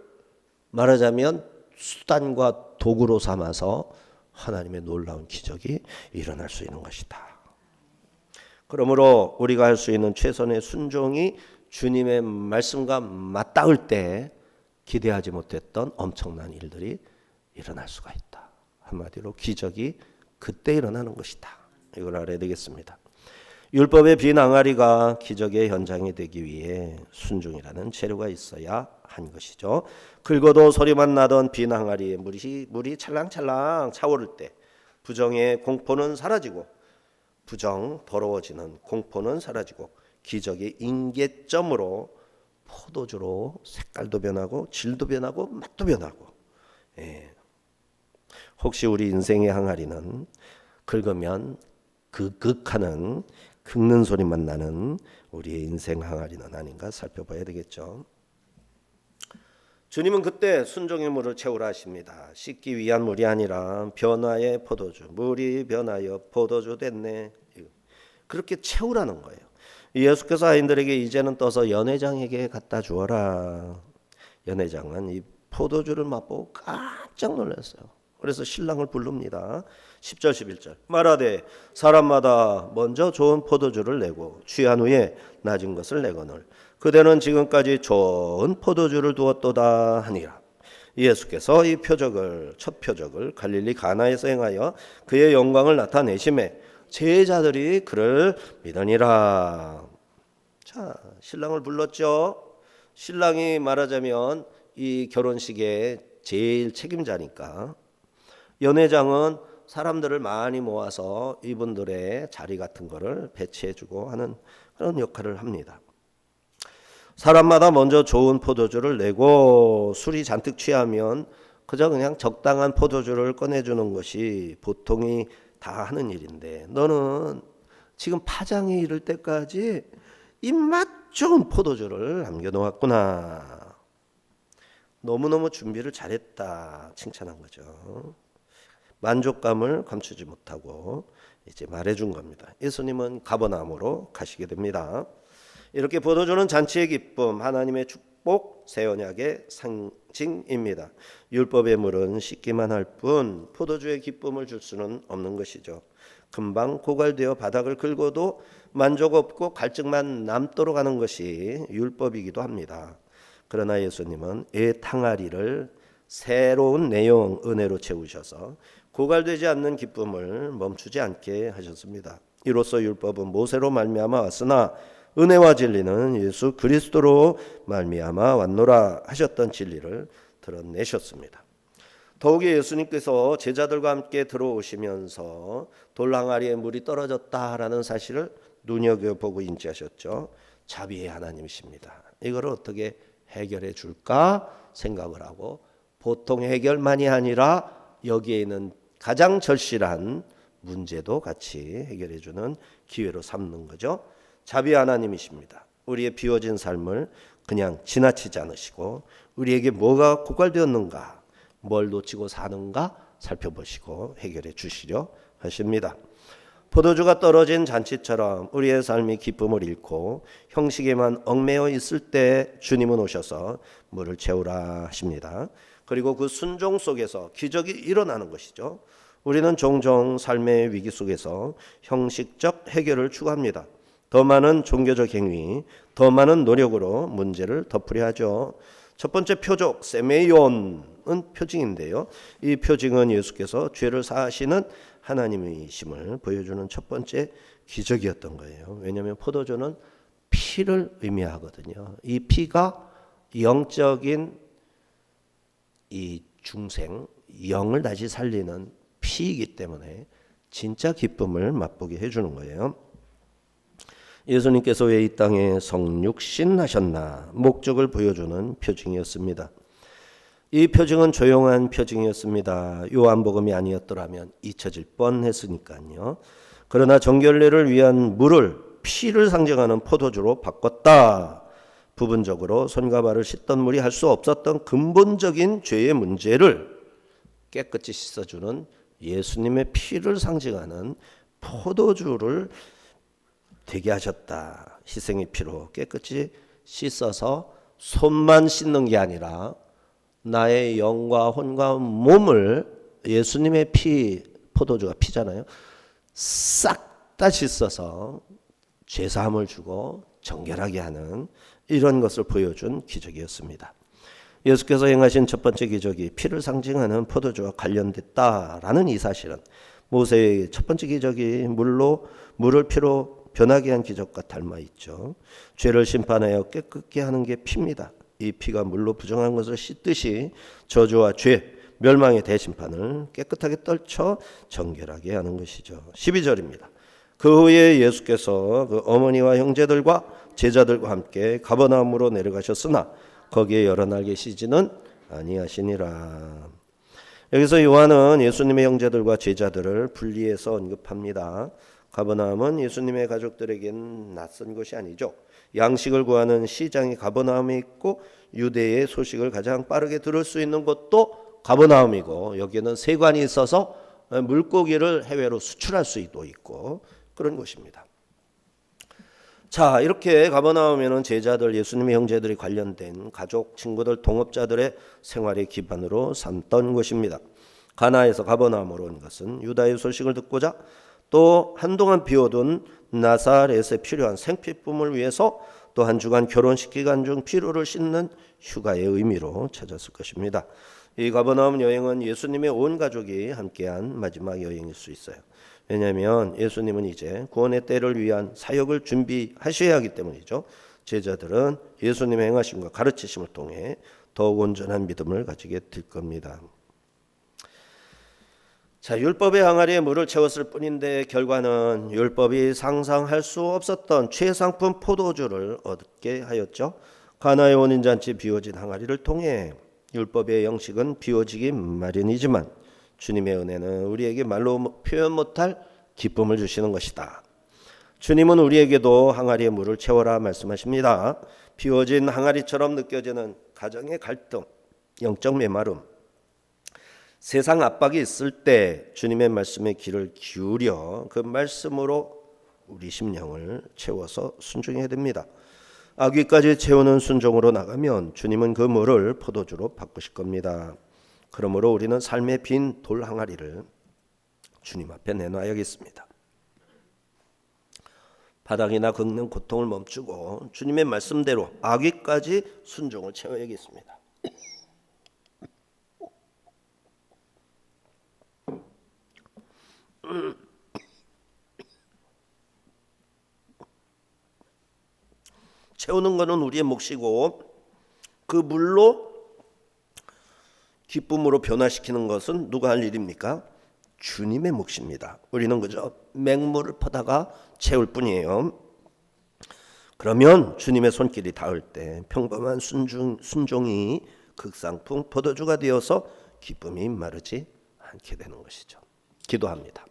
말하자면 수단과 도구로 삼아서 하나님의 놀라운 기적이 일어날 수 있는 것이다. 그러므로 우리가 할 수 있는 최선의 순종이 주님의 말씀과 맞닿을 때 기대하지 못했던 엄청난 일들이 일어날 수가 있다. 한마디로 기적이 그때 일어나는 것이다. 이걸 알아야 되겠습니다. 율법의 빈 항아리가 기적의 현장이 되기 위해 순종이라는 재료가 있어야 한 것이죠. 긁어도 소리만 나던 빈 항아리에 물이 찰랑찰랑 차오를 때 부정의 공포는 사라지고 부정 더러워지는 공포는 사라지고 기적의 임계점으로 포도주로 색깔도 변하고 질도 변하고 맛도 변하고 혹시 우리 인생의 항아리는 긁으면 극극하는 긁는 소리만 나는 우리의 인생 항아리는 아닌가 살펴봐야 되겠죠. 주님은 그때 순종의 물을 채우라 하십니다. 씻기 위한 물이 아니라 변화의 포도주. 물이 변하여 포도주 됐네. 그렇게 채우라는 거예요. 예수께서 아인들에게 이제는 떠서 연회장에게 갖다 주어라. 연회장은 이 포도주를 맛보고 깜짝 놀랐어요. 그래서 신랑을 부릅니다. 10절 11절 말하되 사람마다 먼저 좋은 포도주를 내고 취한 후에 낮은 것을 내거늘 그대는 지금까지 좋은 포도주를 두었도다 하니라. 예수께서 이 첫 표적을 갈릴리 가나에서 행하여 그의 영광을 나타내심에 제자들이 그를 믿으니라. 자, 신랑을 불렀죠. 신랑이 말하자면 이 결혼식의 제일 책임자니까 연회장은 사람들을 많이 모아서 이분들의 자리 같은 거를 배치해주고 하는 그런 역할을 합니다. 사람마다 먼저 좋은 포도주를 내고 술이 잔뜩 취하면 그저 그냥 적당한 포도주를 꺼내주는 것이 보통이 다 하는 일인데, 너는 지금 파장이 이를 때까지 입맛 좋은 포도주를 남겨놓았구나. 너무너무 준비를 잘했다 칭찬한 거죠. 만족감을 감추지 못하고 이제 말해준 겁니다. 예수님은 가버나움으로 가시게 됩니다. 이렇게 포도주는 잔치의 기쁨, 하나님의 축복, 새 언약의 상징입니다. 율법의 물은 씻기만 할 뿐 포도주의 기쁨을 줄 수는 없는 것이죠. 금방 고갈되어 바닥을 긁어도 만족 없고 갈증만 남도록 하는 것이 율법이기도 합니다. 그러나 예수님은 이 탕아리를 새로운 내용 은혜로 채우셔서 고갈되지 않는 기쁨을 멈추지 않게 하셨습니다. 이로써 율법은 모세로 말미암아 왔으나 은혜와 진리는 예수 그리스도로 말미암아 왔노라 하셨던 진리를 드러내셨습니다. 더욱이 예수님께서 제자들과 함께 들어오시면서 돌 항아리에 물이 떨어졌다라는 사실을 눈여겨보고 인지하셨죠. 자비의 하나님이십니다. 이걸 어떻게 해결해 줄까 생각을 하고, 보통 해결만이 아니라 여기에 있는 가장 절실한 문제도 같이 해결해 주는 기회로 삼는 거죠. 자비의 하나님이십니다. 우리의 비워진 삶을 그냥 지나치지 않으시고 우리에게 뭐가 고갈되었는가, 뭘 놓치고 사는가 살펴보시고 해결해 주시려 하십니다. 포도주가 떨어진 잔치처럼 우리의 삶이 기쁨을 잃고 형식에만 얽매여 있을 때 주님은 오셔서 물을 채우라 하십니다. 그리고 그 순종 속에서 기적이 일어나는 것이죠. 우리는 종종 삶의 위기 속에서 형식적 해결을 추구합니다. 더 많은 종교적 행위, 더 많은 노력으로 문제를 덮으려 하죠. 첫 번째 표적, 세메이온은 표징인데요. 이 표징은 예수께서 죄를 사하시는 하나님이심을 보여주는 첫 번째 기적이었던 거예요. 왜냐하면 포도주는 피를 의미하거든요. 이 피가 영적인 이 중생, 영을 다시 살리는 피이기 때문에 진짜 기쁨을 맛보게 해주는 거예요. 예수님께서 왜 이 땅에 성육신 하셨나 목적을 보여주는 표징이었습니다. 이 표징은 조용한 표징이었습니다. 요한복음이 아니었더라면 잊혀질 뻔했으니까요. 그러나 정결례를 위한 물을 피를 상징하는 포도주로 바꿨다. 부분적으로 손과 발을 씻던 물이 할 수 없었던 근본적인 죄의 문제를 깨끗이 씻어주는 예수님의 피를 상징하는 포도주를 되게 하셨다. 희생의 피로 깨끗이 씻어서 손만 씻는 게 아니라 나의 영과 혼과 몸을 예수님의 피, 포도주가 피잖아요. 싹 다 씻어서 죄사함을 주고 정결하게 하는 이런 것을 보여준 기적이었습니다. 예수께서 행하신 첫 번째 기적이 피를 상징하는 포도주와 관련됐다라는 이 사실은 모세의 첫 번째 기적이 물을 피로 변하게 한 기적과 닮아 있죠. 죄를 심판하여 깨끗게 하는 게 피입니다. 이 피가 물로 부정한 것을 씻듯이 저주와 죄, 멸망의 대심판을 깨끗하게 떨쳐 정결하게 하는 것이죠. 12절입니다. 그 후에 예수께서 그 어머니와 형제들과 제자들과 함께 가버나움으로 내려가셨으나 거기에 여러 날 계시지는 아니하시니라. 여기서 요한은 예수님의 형제들과 제자들을 분리해서 언급합니다. 가버나움은 예수님의 가족들에겐 낯선 것이 아니죠. 양식을 구하는 시장이 가버나움에 있고 유대의 소식을 가장 빠르게 들을 수 있는 곳도 가버나움이고, 여기에는 세관이 있어서 물고기를 해외로 수출할 수도 있고 그런 곳입니다. 자, 이렇게 가버나움에는 제자들, 예수님의 형제들이 관련된 가족, 친구들, 동업자들의 생활의 기반으로 삼던 곳입니다. 가나에서 가버나움으로 온 것은 유다의 소식을 듣고자, 또 한동안 비워둔 나사렛에 필요한 생필품을 위해서, 또 한 주간 결혼식 기간 중 피로를 씻는 휴가의 의미로 찾았을 것입니다. 이 가버나움 여행은 예수님의 온 가족이 함께한 마지막 여행일 수 있어요. 왜냐하면 예수님은 이제 구원의 때를 위한 사역을 준비하셔야 하기 때문이죠. 제자들은 예수님의 행하심과 가르치심을 통해 더욱 온전한 믿음을 가지게 될 겁니다. 자, 율법의 항아리에 물을 채웠을 뿐인데 결과는 율법이 상상할 수 없었던 최상품 포도주를 얻게 하였죠. 가나의 혼인잔치 비워진 항아리를 통해 율법의 영식은 비워지기 마련이지만 주님의 은혜는 우리에게 말로 표현 못할 기쁨을 주시는 것이다. 주님은 우리에게도 항아리에 물을 채워라 말씀하십니다. 비워진 항아리처럼 느껴지는 가정의 갈등, 영적 메마름, 세상 압박이 있을 때 주님의 말씀에 귀를 기울여 그 말씀으로 우리 심령을 채워서 순종해야 됩니다. 아귀까지 채우는 순종으로 나가면 주님은 그 물을 포도주로 바꾸실 겁니다. 그러므로 우리는 삶의 빈 돌 항아리를 주님 앞에 내놔야겠습니다. 바닥이나 긁는 고통을 멈추고 주님의 말씀대로 아귀까지 순종을 채워야겠습니다. 채우는 것은 우리의 몫이고 그 물로 기쁨으로 변화시키는 것은 누가 할 일입니까? 주님의 몫입니다. 우리는 그저 맹물을 퍼다가 채울 뿐이에요. 그러면 주님의 손길이 닿을 때 평범한 순종이 극상품 포도주가 되어서 기쁨이 마르지 않게 되는 것이죠. 기도합니다.